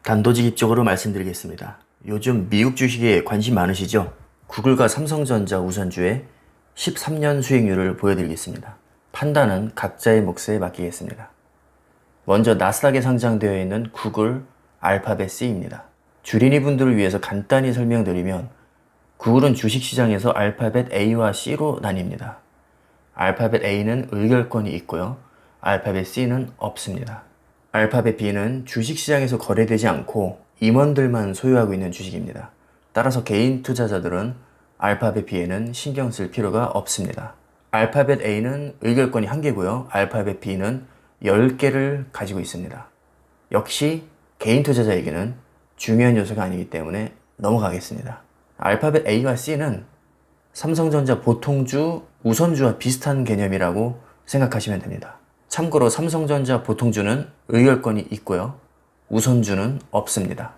단도직입적으로 말씀드리겠습니다. 요즘 미국 주식에 관심 많으시죠? 구글과 삼성전자 우선주의 13년 수익률을 보여드리겠습니다. 판단은 각자의 몫에 맡기겠습니다. 먼저 나스닥에 상장되어 있는 구글, 알파벳 C입니다. 주린이 분들을 위해서 간단히 설명드리면 구글은 주식시장에서 알파벳 A와 C로 나뉩니다. 알파벳 A는 의결권이 있고요. 알파벳 C는 없습니다. 알파벳 B는 주식시장에서 거래되지 않고 임원들만 소유하고 있는 주식입니다. 따라서 개인 투자자들은 알파벳 B에는 신경 쓸 필요가 없습니다. 알파벳 A는 의결권이 1개고요. 알파벳 B는 10개를 가지고 있습니다. 역시 개인 투자자에게는 중요한 요소가 아니기 때문에 넘어가겠습니다. 알파벳 A와 C는 삼성전자 보통주, 우선주와 비슷한 개념이라고 생각하시면 됩니다. 참고로 삼성전자 보통주는 의결권이 있고요. 우선주는 없습니다.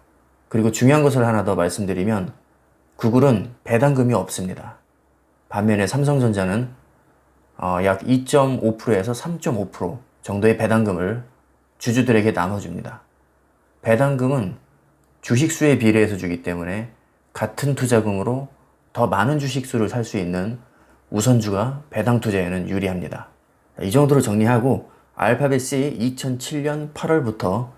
그리고 중요한 것을 하나 더 말씀드리면 구글은 배당금이 없습니다. 반면에 삼성전자는 약 2.5%에서 3.5% 정도의 배당금을 주주들에게 나눠줍니다. 배당금은 주식수에 비례해서 주기 때문에 같은 투자금으로 더 많은 주식수를 살 수 있는 우선주가 배당 투자에는 유리합니다. 이 정도로 정리하고 알파벳 C 2007년 8월부터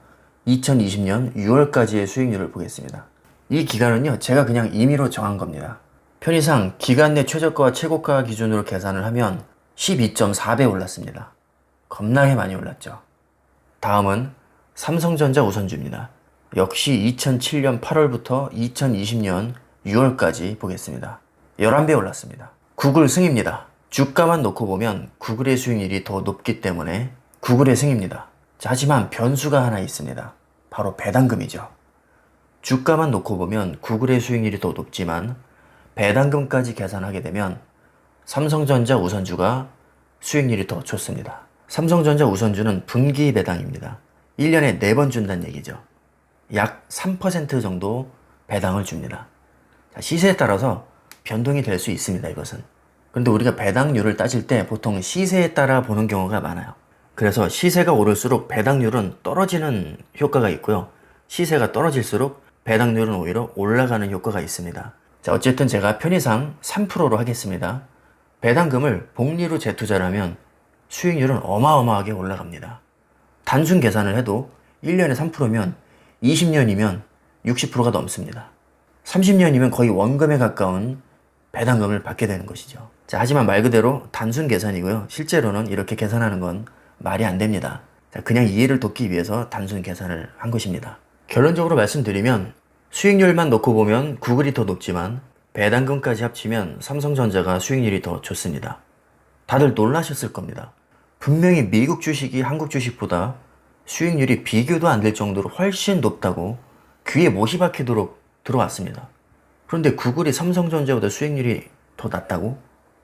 2020년 6월까지의 수익률을 보겠습니다. 이 기간은요, 제가 그냥 임의로 정한 겁니다. 편의상 기간 내 최저가와 최고가 기준으로 계산을 하면 12.4배 올랐습니다. 겁나게 많이 올랐죠. 다음은 삼성전자 우선주입니다. 역시 2007년 8월부터 2020년 6월까지 보겠습니다. 11배 올랐습니다. 구글 승입니다. 주가만 놓고 보면 구글의 수익률이 더 높기 때문에 구글의 승입니다. 하지만 변수가 하나 있습니다. 바로 배당금이죠. 주가만 놓고 보면 구글의 수익률이 더 높지만 배당금까지 계산하게 되면 삼성전자 우선주가 수익률이 더 좋습니다. 삼성전자 우선주는 분기 배당입니다. 1년에 4번 준다는 얘기죠. 약 3% 정도 배당을 줍니다. 시세에 따라서 변동이 될 수 있습니다. 이것은. 그런데 우리가 배당률을 따질 때 보통 시세에 따라 보는 경우가 많아요. 그래서 시세가 오를수록 배당률은 떨어지는 효과가 있고요. 시세가 떨어질수록 배당률은 오히려 올라가는 효과가 있습니다. 자, 어쨌든 제가 편의상 3%로 하겠습니다. 배당금을 복리로 재투자를 하면 수익률은 어마어마하게 올라갑니다. 단순 계산을 해도 1년에 3%면 20년이면 60%가 넘습니다. 30년이면 거의 원금에 가까운 배당금을 받게 되는 것이죠. 자, 하지만 말 그대로 단순 계산이고요. 실제로는 이렇게 계산하는 건 말이 안 됩니다. 자, 그냥 이해를 돕기 위해서 단순 계산을 한 것입니다. 결론적으로 말씀드리면 수익률만 놓고 보면 구글이 더 높지만 배당금까지 합치면 삼성전자가 수익률이 더 좋습니다. 다들 놀라셨을 겁니다. 분명히 미국 주식이 한국 주식보다 수익률이 비교도 안 될 정도로 훨씬 높다고 귀에 못이 박히도록 들어왔습니다. 그런데 구글이 삼성전자보다 수익률이 더 낮다고?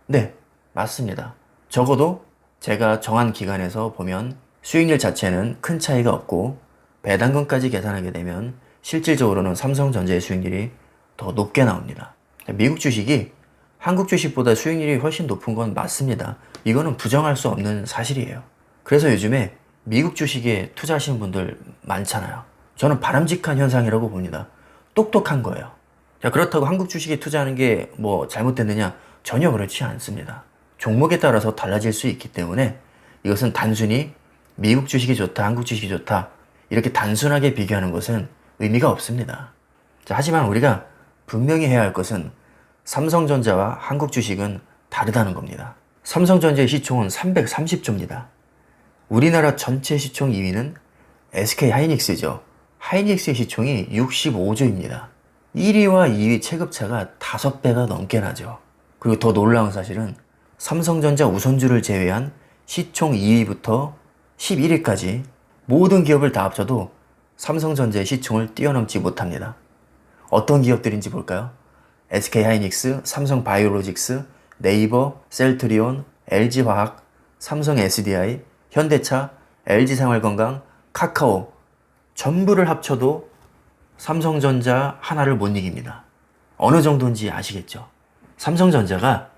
네, 맞습니다. 적어도 제가 정한 기간에서 보면 수익률 자체는 큰 차이가 없고 배당금까지 계산하게 되면 실질적으로는 삼성전자의 수익률이 더 높게 나옵니다. 미국 주식이 한국 주식보다 수익률이 훨씬 높은 건 맞습니다. 이거는 부정할 수 없는 사실이에요. 그래서 요즘에 미국 주식에 투자하시는 분들 많잖아요. 저는 바람직한 현상이라고 봅니다. 똑똑한 거예요. 자, 그렇다고 한국 주식에 투자하는 게 뭐 잘못됐느냐? 전혀 그렇지 않습니다. 종목에 따라서 달라질 수 있기 때문에 이것은 단순히 미국 주식이 좋다, 한국 주식이 좋다 이렇게 단순하게 비교하는 것은 의미가 없습니다. 자, 하지만 우리가 분명히 해야 할 것은 삼성전자와 한국 주식은 다르다는 겁니다. 삼성전자의 시총은 330조입니다. 우리나라 전체 시총 2위는 SK 하이닉스죠. 하이닉스의 시총이 65조입니다. 1위와 2위 체급차가 5배가 넘게 나죠. 그리고 더 놀라운 사실은 삼성전자 우선주를 제외한 시총 2위부터 11위까지 모든 기업을 다 합쳐도 삼성전자의 시총을 뛰어넘지 못합니다. 어떤 기업들인지 볼까요? SK 하이닉스, 삼성 바이오로직스, 네이버, 셀트리온, LG화학, 삼성 SDI, 현대차, LG생활건강, 카카오 전부를 합쳐도 삼성전자 하나를 못 이깁니다. 어느 정도인지 아시겠죠? 삼성전자가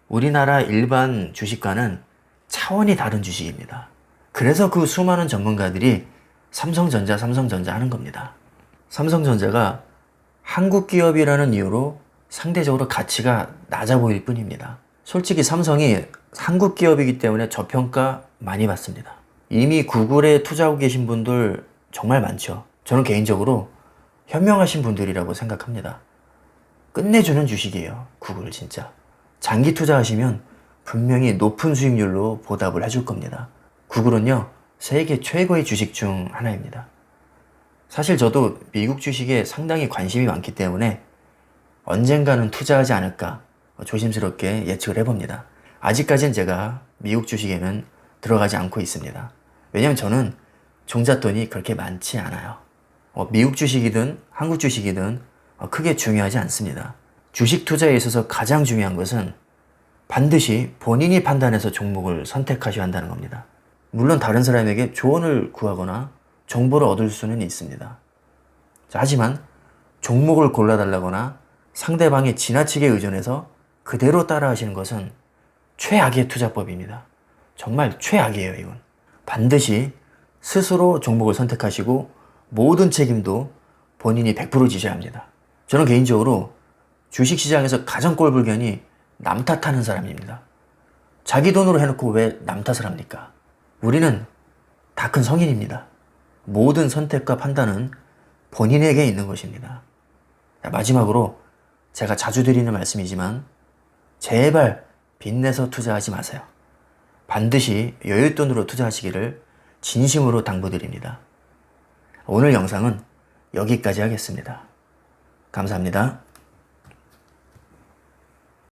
우리나라 일반 주식과는 차원이 다른 주식입니다. 그래서 그 수많은 전문가들이 삼성전자 하는 겁니다. 삼성전자가 한국 기업이라는 이유로 상대적으로 가치가 낮아 보일 뿐입니다. 솔직히 삼성이 한국 기업이기 때문에 저평가 많이 받습니다. 이미 구글에 투자하고 계신 분들 정말 많죠. 저는 개인적으로 현명하신 분들이라고 생각합니다. 끝내주는 주식이에요. 구글 진짜. 장기 투자하시면 분명히 높은 수익률로 보답을 해줄 겁니다. 구글은요, 세계 최고의 주식 중 하나입니다. 사실 저도 미국 주식에 상당히 관심이 많기 때문에 언젠가는 투자하지 않을까 조심스럽게 예측을 해봅니다. 아직까지는 제가 미국 주식에는 들어가지 않고 있습니다. 왜냐면 저는 종잣돈이 그렇게 많지 않아요. 미국 주식이든 한국 주식이든 크게 중요하지 않습니다. 주식 투자에 있어서 가장 중요한 것은 반드시 본인이 판단해서 종목을 선택하셔야 한다는 겁니다. 물론 다른 사람에게 조언을 구하거나 정보를 얻을 수는 있습니다. 자, 하지만 종목을 골라달라거나 상대방이 지나치게 의존해서 그대로 따라하시는 것은 최악의 투자법입니다. 정말 최악이에요, 이건. 반드시 스스로 종목을 선택하시고 모든 책임도 본인이 100% 지셔야 합니다. 저는 개인적으로 주식시장에서 가장 꼴불견이 남 탓하는 사람입니다. 자기 돈으로 해놓고 왜 남 탓을 합니까? 우리는 다 큰 성인입니다. 모든 선택과 판단은 본인에게 있는 것입니다. 마지막으로 제가 자주 드리는 말씀이지만 제발 빚내서 투자하지 마세요. 반드시 여윳돈으로 투자하시기를 진심으로 당부드립니다. 오늘 영상은 여기까지 하겠습니다. 감사합니다.